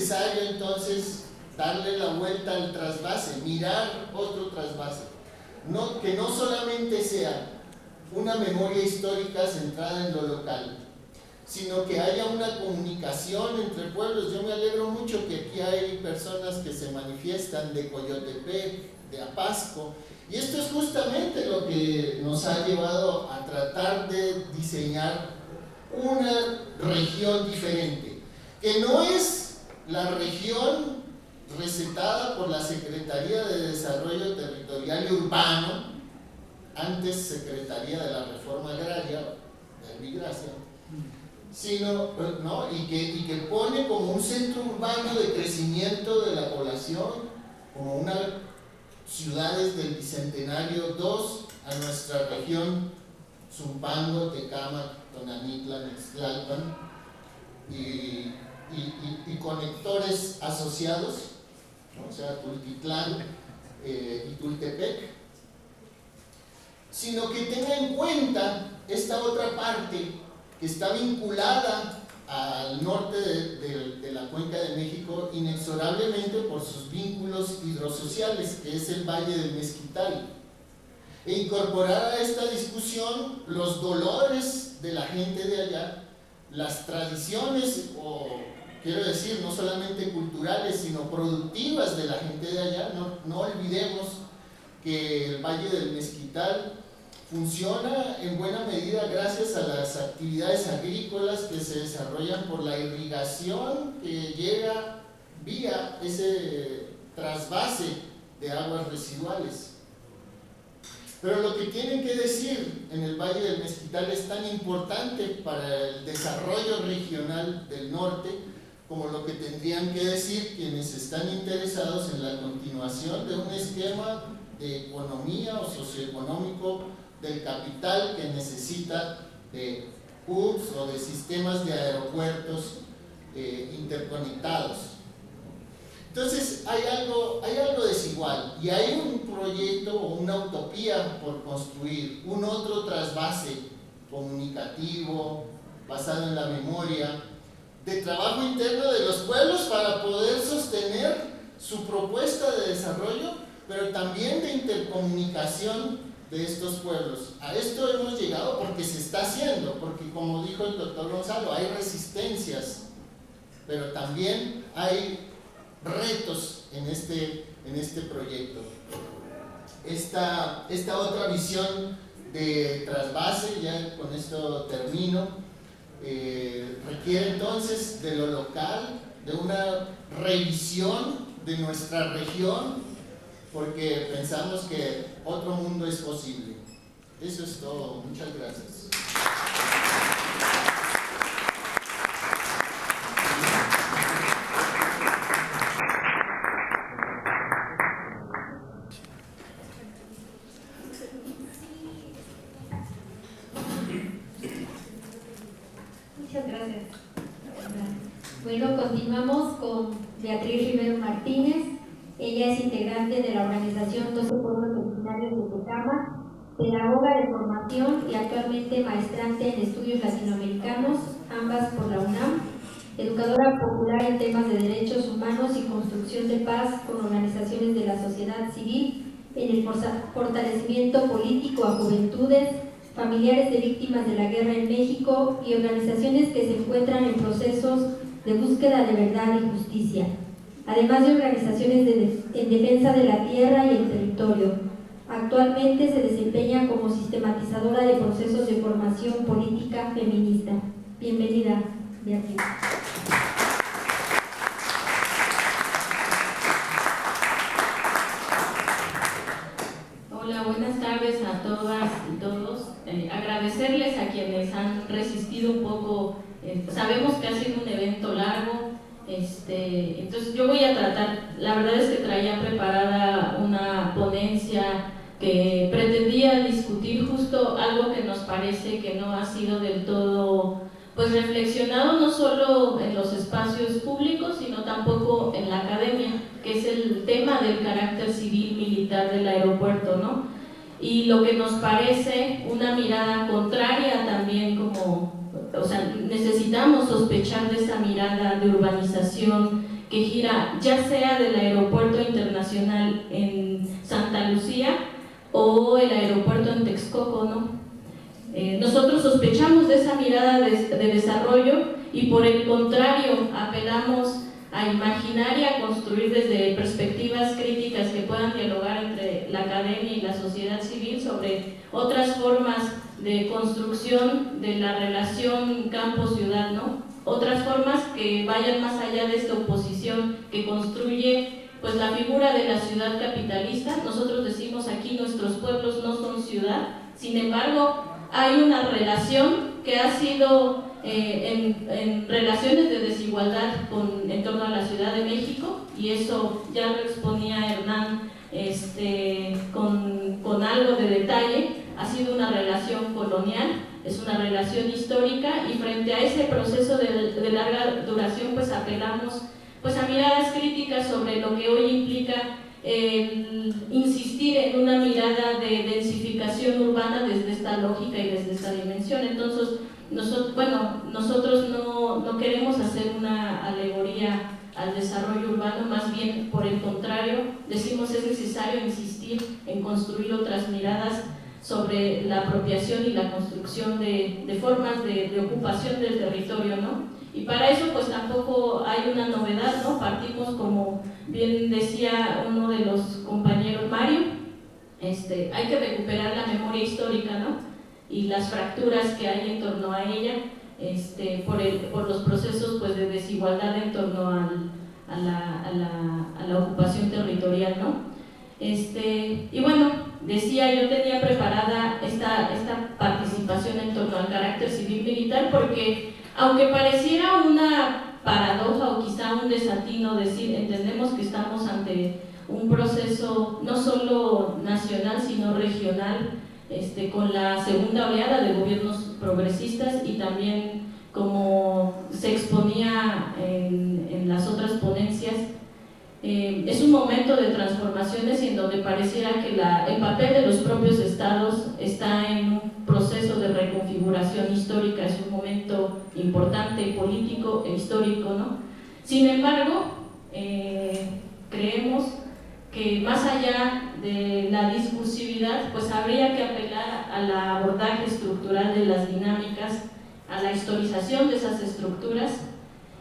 necesario entonces darle la vuelta al trasvase, mirar otro trasvase, que no solamente sea una memoria histórica centrada en lo local, sino que haya una comunicación entre pueblos. Yo me alegro mucho que aquí hay personas que se manifiestan de Coyotepec, de Apasco, y esto es justamente lo que nos ha llevado a tratar de diseñar una región diferente, que no es la región recetada por la Secretaría de Desarrollo Territorial y Urbano, antes Secretaría de la Reforma Agraria, de Migracia, sino, ¿no? y que pone como un centro urbano de crecimiento de la población, como una ciudades del Bicentenario 2 a nuestra región, Zumpango, Tecámac, Tonanitla, Nextlalpan, y conectores asociados, ¿no? O sea, Tultitlán y Tultepec, sino que tenga en cuenta esta otra parte que está vinculada al norte de la Cuenca de México inexorablemente por sus vínculos hidrosociales, que es el Valle del Mezquital, e incorporar a esta discusión los dolores de la gente de allá, las tradiciones, o quiero decir, no solamente culturales, sino productivas de la gente de allá. No olvidemos que el Valle del Mezquital funciona en buena medida gracias a las actividades agrícolas que se desarrollan por la irrigación que llega vía ese trasvase de aguas residuales. Pero lo que tienen que decir en el Valle del Mezquital es tan importante para el desarrollo regional del norte como lo que tendrían que decir quienes están interesados en la continuación de un esquema de economía o socioeconómico del capital que necesita de hubs o de sistemas de aeropuertos interconectados. Entonces hay algo desigual, y hay un proyecto o una utopía por construir, un otro trasvase comunicativo basado en la memoria, de trabajo interno de los pueblos para poder sostener su propuesta de desarrollo, pero también de intercomunicación de estos pueblos. A esto hemos llegado porque se está haciendo, porque como dijo el doctor Gonzalo, hay resistencias, pero también hay retos en este proyecto. Esta otra visión de trasvase, ya con esto termino, requiere entonces de lo local, de una revisión de nuestra región, porque pensamos que otro mundo es posible. Eso es todo. Muchas gracias. Muchas gracias. Bueno, continuamos con Beatriz Rivero Martínez. Ella es integrante de la organización 12 Pueblos Originarios de Tecámac, pedagoga de formación y actualmente maestrante en estudios latinoamericanos, ambas por la UNAM, educadora popular en temas de derechos humanos y construcción de paz con organizaciones de la sociedad civil en el fortalecimiento político a juventudes, familiares de víctimas de la guerra en México y organizaciones que se encuentran en procesos de búsqueda de verdad y justicia, además de organizaciones en defensa de la tierra y el territorio. Actualmente se desempeña como sistematizadora de procesos de formación política feminista. Bienvenida, Beatriz. Hola, buenas tardes a todas y todos. Agradecerles a quienes han resistido un poco. Sabemos que ha sido un evento largo. Entonces yo voy a tratar, la verdad es que traía preparada una ponencia que pretendía discutir justo algo que nos parece que no ha sido del todo pues reflexionado, no solo en los espacios públicos, sino tampoco en la academia, que es el tema del carácter civil militar del aeropuerto, ¿no? Y lo que nos parece una mirada contraria también, como, o sea, necesitamos sospechar de esa mirada de urbanización que gira ya sea del aeropuerto internacional en Santa Lucía o el aeropuerto en Texcoco, ¿no? Nosotros sospechamos de esa mirada de desarrollo y por el contrario apelamos a imaginar y a construir desde perspectivas críticas que puedan dialogar entre la academia y la sociedad civil sobre otras formas de construcción de la relación campo-ciudad, ¿no? Otras formas que vayan más allá de esta oposición que construye pues la figura de la ciudad capitalista. Nosotros decimos aquí nuestros pueblos no son ciudad, sin embargo hay una relación que ha sido en relaciones de desigualdad en torno a la Ciudad de México, y eso ya lo exponía Hernán con algo de detalle. Ha sido una relación colonial, es una relación histórica, y frente a ese proceso de larga duración pues apelamos pues a miradas críticas sobre lo que hoy implica insistir en una mirada de densificación urbana desde esta lógica y desde esta dimensión. Entonces, nosotros no queremos hacer una alegoría al desarrollo urbano, más bien por el contrario, decimos es necesario insistir en construir otras miradas sobre la apropiación y la construcción de formas de ocupación del territorio, ¿no? Y para eso pues tampoco hay una novedad, ¿no? Partimos, como bien decía uno de los compañeros, Mario, hay que recuperar la memoria histórica, ¿no? Y las fracturas que hay en torno a ella, por los procesos pues de desigualdad en torno a la ocupación territorial, ¿no? Y bueno, decía, yo tenía preparada esta participación en torno al carácter civil-militar porque aunque pareciera una paradoja o quizá un desatino decir, entendemos que estamos ante un proceso no solo nacional sino regional, con la segunda oleada de gobiernos progresistas, y también como se exponía en las otras ponencias, es un momento de transformaciones en donde pareciera que el papel de los propios estados está en un proceso de reconfiguración histórica. Es un momento importante, político e histórico, ¿no? Sin embargo, creemos que más allá de la discursividad, pues habría que apelar al abordaje estructural de las dinámicas, a la historización de esas estructuras,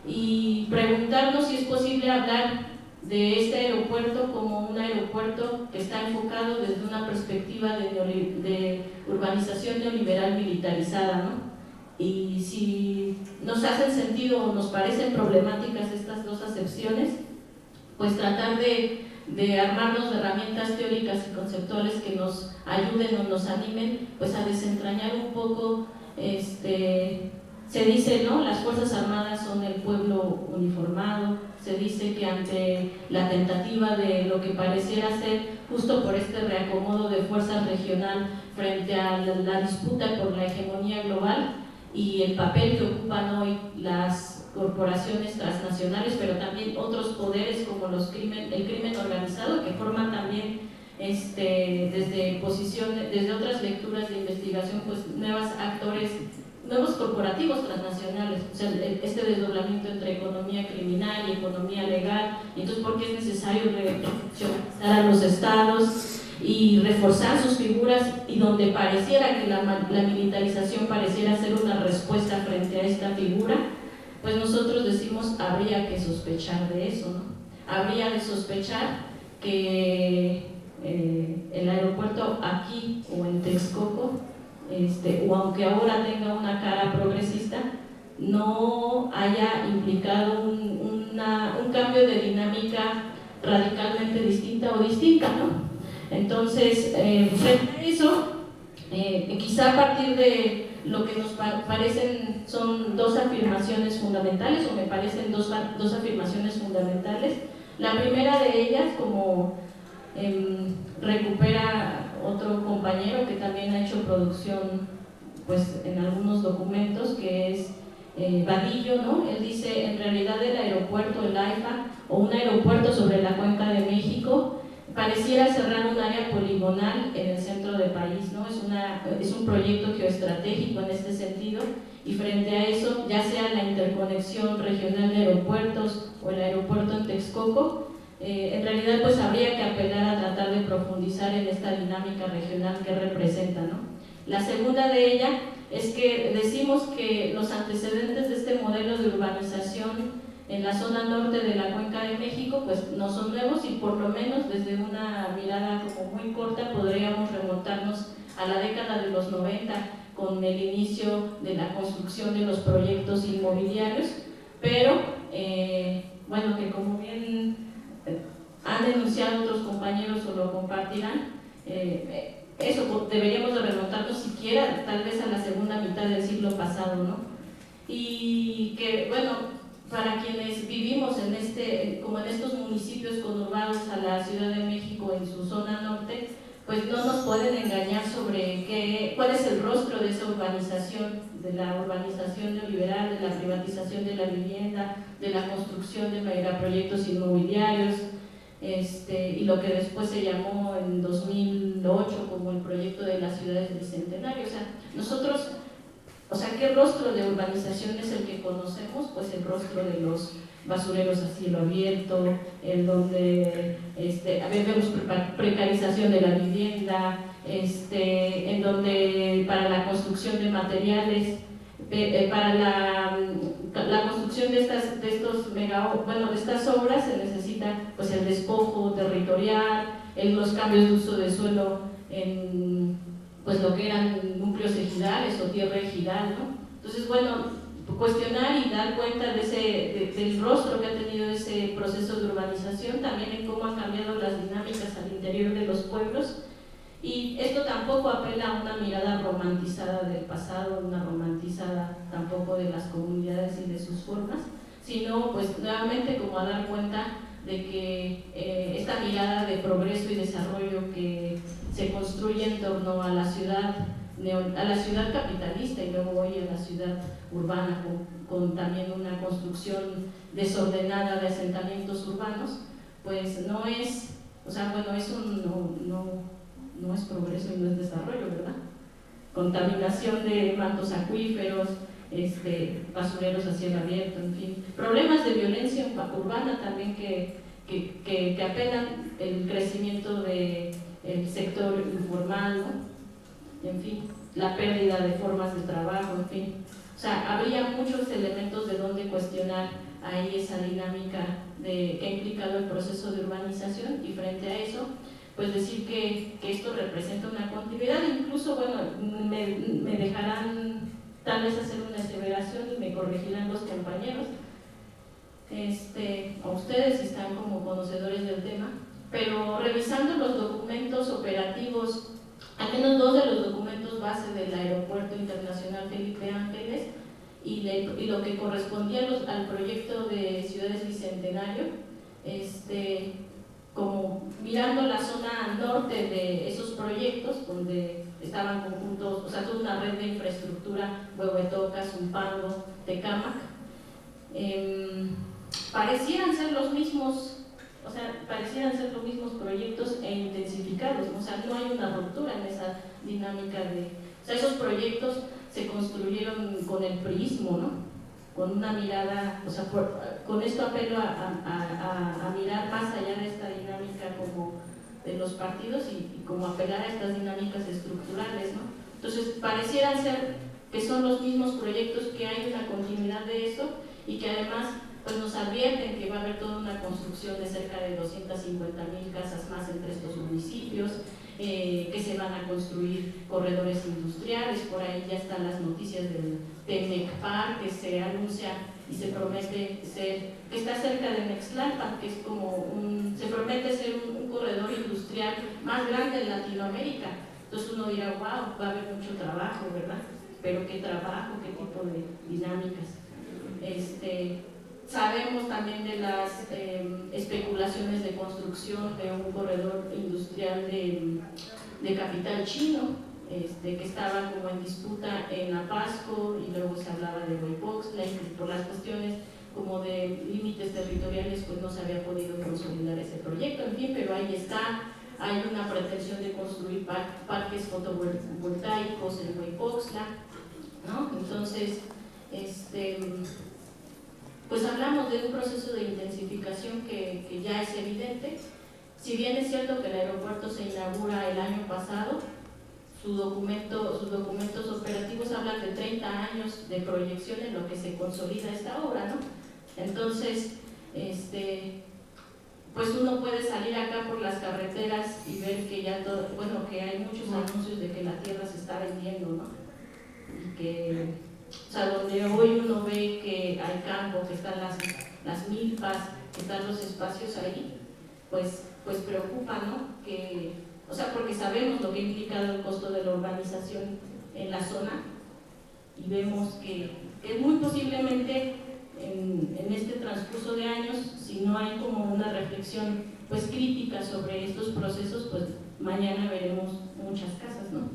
y preguntarnos si es posible hablar de este aeropuerto como un aeropuerto que está enfocado desde una perspectiva de urbanización neoliberal militarizada, ¿no? Y si nos hacen sentido o nos parecen problemáticas estas dos acepciones, pues tratar de armarnos de herramientas teóricas y conceptuales que nos ayuden o nos animen pues a desentrañar un poco, se dice, ¿no? Las Fuerzas Armadas son el pueblo uniformado. Se dice que ante la tentativa de lo que pareciera ser, justo por este reacomodo de fuerzas regional frente a la disputa por la hegemonía global y el papel que ocupan hoy las corporaciones transnacionales, pero también otros poderes como el crimen organizado, que forman también desde otras lecturas de investigación, pues nuevos corporativos transnacionales, o sea, este desdoblamiento entre economía criminal y economía legal. Y entonces, ¿por qué es necesario reflexionar a los estados y reforzar sus figuras, y donde pareciera que la militarización pareciera ser una respuesta frente a esta figura? Pues nosotros decimos, habría que sospechar de eso, ¿no? Habría de sospechar que el aeropuerto aquí o en Texcoco, o aunque ahora tenga una cara progresista, no haya implicado un cambio de dinámica radicalmente distinta o distinta, ¿no? Entonces, frente a eso, quizá a partir de lo que nos parecen son dos afirmaciones fundamentales, o me parecen dos afirmaciones fundamentales. La primera de ellas, como recupera otro compañero que también ha hecho producción pues en algunos documentos, que es Vadillo, ¿no? Él dice, en realidad el aeropuerto, el AIFA, o un aeropuerto sobre la Cuenca de México, pareciera cerrar un área poligonal en el centro del país, ¿no? Es un proyecto geoestratégico en este sentido, y frente a eso, ya sea la interconexión regional de aeropuertos o el aeropuerto en Texcoco. En realidad pues habría que apelar a tratar de profundizar en esta dinámica regional que representa, ¿no? La segunda de ella es que decimos que los antecedentes de este modelo de urbanización en la zona norte de la Cuenca de México pues no son nuevos, y por lo menos desde una mirada como muy corta podríamos remontarnos a la década de los 90 con el inicio de la construcción de los proyectos inmobiliarios, pero bueno, que como bien han denunciado otros compañeros o lo compartirán, eso deberíamos de remontarnos siquiera tal vez a la segunda mitad del siglo pasado, ¿no? Y que bueno, para quienes vivimos como en estos municipios conurbados a la Ciudad de México en su zona norte, pues no nos pueden engañar sobre cuál es el rostro de esa urbanización, de la urbanización neoliberal, de la privatización de la vivienda, de la construcción de megaproyectos inmobiliarios, y lo que después se llamó en 2008 como el proyecto de las ciudades bicentenarias. O sea, ¿qué rostro de urbanización es el que conocemos? Pues el rostro de los basureros a cielo abierto, en donde vemos precarización de la vivienda, en donde para la construcción de materiales, para la construcción de estas obras se necesita pues el despojo territorial, los cambios de uso de suelo en pues lo que eran núcleos ejidales o tierra ejidal, ¿no? Entonces, bueno, cuestionar y dar cuenta del rostro que ha tenido ese proceso de urbanización, también en cómo han cambiado las dinámicas al interior de los pueblos. Y esto tampoco apela a una mirada romantizada del pasado, una romantizada tampoco de las comunidades y de sus formas, sino pues nuevamente como a dar cuenta de que esta mirada de progreso y desarrollo que se construye en torno a la ciudad capitalista y luego hoy a la ciudad urbana con también una construcción desordenada de asentamientos urbanos, pues no es, o sea, bueno, eso no es progreso y no es desarrollo, ¿verdad? Contaminación de mantos acuíferos, basureros a cielo abierto, en fin, problemas de violencia urbana también que apelan el crecimiento del sector informal, ¿no? En fin, la pérdida de formas de trabajo, en fin. O sea, habría muchos elementos de donde cuestionar ahí esa dinámica que ha implicado el proceso de urbanización, y frente a eso, pues decir que esto representa una continuidad. Incluso, bueno, me dejarán tal vez hacer una aseveración y me corregirán los compañeros, a ustedes si están como conocedores del tema, pero revisando los documentos operativos, al menos dos de los documentos base del Aeropuerto Internacional Felipe Ángeles y lo que correspondía al proyecto de Ciudades Bicentenario, como mirando la zona norte de esos proyectos, donde estaban conjuntos, o sea, toda una red de infraestructura, Huehuetoca, Zumpango, Tecámac, parecieran ser los mismos proyectos e intensificados, o sea, no hay una ruptura en esa dinámica o sea, esos proyectos se construyeron con el priismo, ¿no? Con una mirada, o sea, con esto apelo a mirar más allá de esta dinámica como de los partidos y como apelar a estas dinámicas estructurales, ¿no? Entonces, parecieran ser que son los mismos proyectos, que hay una continuidad de eso y que además pues nos advierten que va a haber toda una construcción de cerca de 250,000 casas más entre estos municipios, que se van a construir corredores industriales. Por ahí ya están las noticias del Temec Park, que se anuncia y se promete ser, que está cerca de Nextlalpan, que es se promete ser un corredor industrial más grande en Latinoamérica. Entonces uno dirá, wow, va a haber mucho trabajo, ¿verdad? Pero ¿qué trabajo? ¿Qué tipo de dinámicas? Sabemos también de las especulaciones de construcción de un corredor industrial de capital chino, que estaba como en disputa en Apasco, y luego se hablaba de Hueypoxtla, y por las cuestiones como de límites territoriales pues no se había podido consolidar ese proyecto, en fin, pero ahí está. Hay una pretensión de construir parques fotovoltaicos en Hueypoxtla, ¿no? Entonces, pues hablamos de un proceso de intensificación que ya es evidente. Si bien es cierto que el aeropuerto se inaugura el año pasado, sus documentos operativos hablan de 30 años de proyección en lo que se consolida esta obra, ¿no? Entonces, pues uno puede salir acá por las carreteras y ver que ya todo, bueno, que hay muchos anuncios de que la tierra se está vendiendo, ¿no? Y que, o sea, donde hoy uno ve que hay campo, que están las milpas, que están los espacios ahí, pues preocupa, ¿no? Que, o sea, porque sabemos lo que ha implicado el costo de la urbanización en la zona y vemos que muy posiblemente en este transcurso de años, si no hay como una reflexión pues crítica sobre estos procesos, pues mañana veremos muchas casas, ¿no?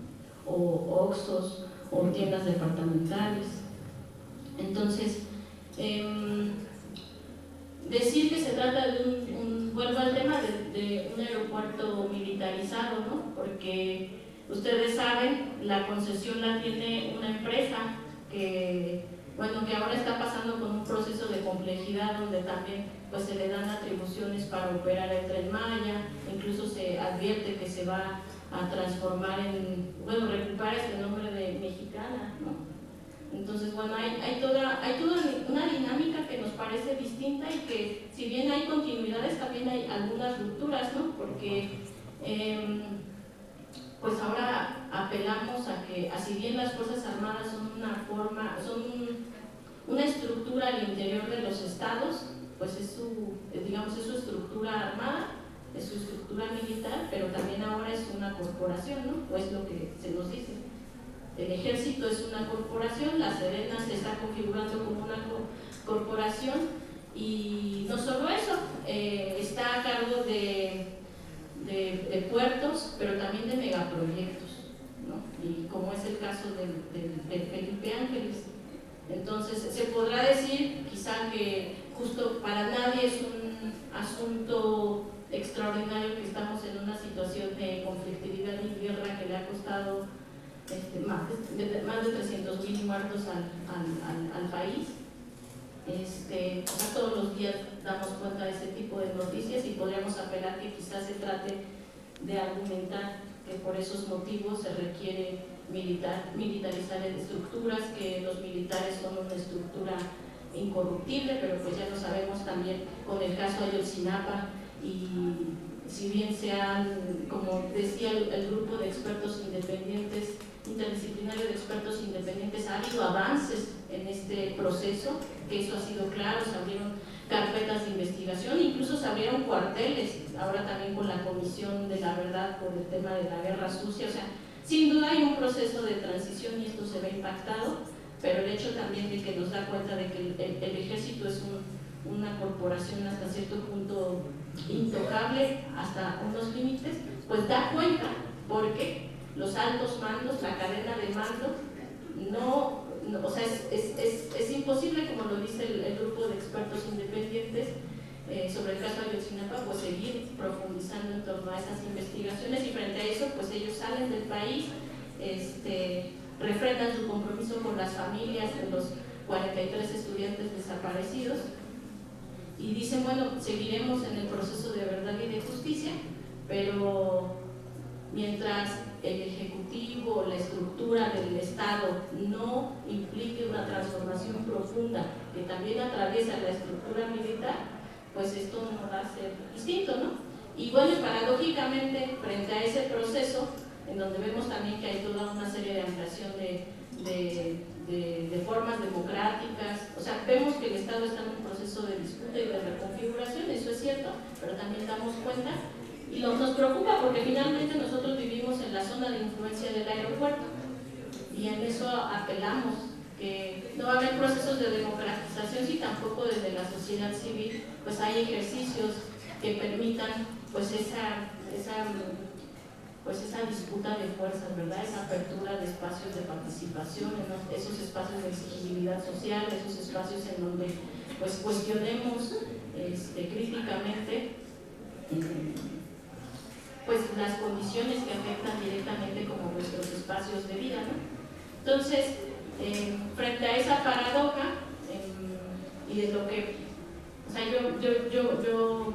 O oxxos, o tiendas departamentales. Entonces, decir que se trata de vuelvo al tema de un aeropuerto militarizado, ¿no? Porque ustedes saben, la concesión la tiene una empresa que ahora está pasando con un proceso de complejidad donde también pues se le dan atribuciones para operar el Tren Maya, incluso se advierte que se va a transformar recuperar este nombre de Mexicana, ¿no? Entonces, hay toda una dinámica que nos parece distinta y que, si bien hay continuidades, también hay algunas rupturas, ¿no? Porque, pues ahora apelamos a que, si bien las Fuerzas Armadas son una estructura al interior de los estados, pues es su estructura armada, es su estructura militar, pero también ahora es una corporación, ¿no? O es lo que se nos dice. El ejército es una corporación, la Sedena se está configurando como una corporación y no solo eso, está a cargo de puertos, pero también de megaproyectos, ¿no? Y como es el caso del Felipe Ángeles. Entonces se podrá decir quizá que justo para nadie es un asunto extraordinario que estamos en una situación de conflictividad y guerra que le ha costado más de 300,000 muertos al país. Todos los días damos cuenta de ese tipo de noticias y podríamos apelar que quizás se trate de argumentar que por esos motivos se requiere militarizar estructuras, que los militares son una estructura incorruptible, pero pues ya lo sabemos también con el caso Ayotzinapa, y si bien como decía el grupo de expertos independientes, interdisciplinario de expertos independientes, ha habido avances en este proceso, que eso ha sido claro, se abrieron carpetas de investigación, incluso se abrieron cuarteles, ahora también con la Comisión de la Verdad por el tema de la guerra sucia, o sea, sin duda hay un proceso de transición y esto se ve impactado, pero el hecho también de que nos da cuenta de que el ejército es una corporación hasta cierto punto intocable, hasta unos límites, pues da cuenta, porque los altos mandos, la cadena de mando, o sea, es imposible, como lo dice el grupo de expertos independientes sobre el caso de Ayotzinapa, pues seguir profundizando en torno a esas investigaciones, y frente a eso, pues ellos salen del país, refrendan su compromiso con las familias de los 43 estudiantes desaparecidos y dicen, bueno, seguiremos en el proceso de verdad y de justicia, pero mientras el Ejecutivo, la estructura del Estado no implique una transformación profunda que también atraviesa la estructura militar, pues esto no va a ser distinto, ¿no? Y bueno, paradójicamente, frente a ese proceso, en donde vemos también que hay toda una serie de ampliación de formas democráticas, o sea, vemos que el Estado está en un proceso de disputa y de reconfiguración, eso es cierto, pero también damos cuenta, y nos preocupa porque finalmente nosotros vivimos en la zona de influencia del aeropuerto, y en eso apelamos, que no va a haber procesos de democratización si tampoco desde la sociedad civil pues hay ejercicios que permitan pues esa disputa de fuerzas, ¿verdad? Esa apertura de espacios de participación, ¿no? Esos espacios de exigibilidad social, esos espacios en donde pues cuestionemos críticamente pues las condiciones que afectan directamente como nuestros espacios de vida, ¿no? Entonces, frente a esa paradoja y de lo que, o sea, yo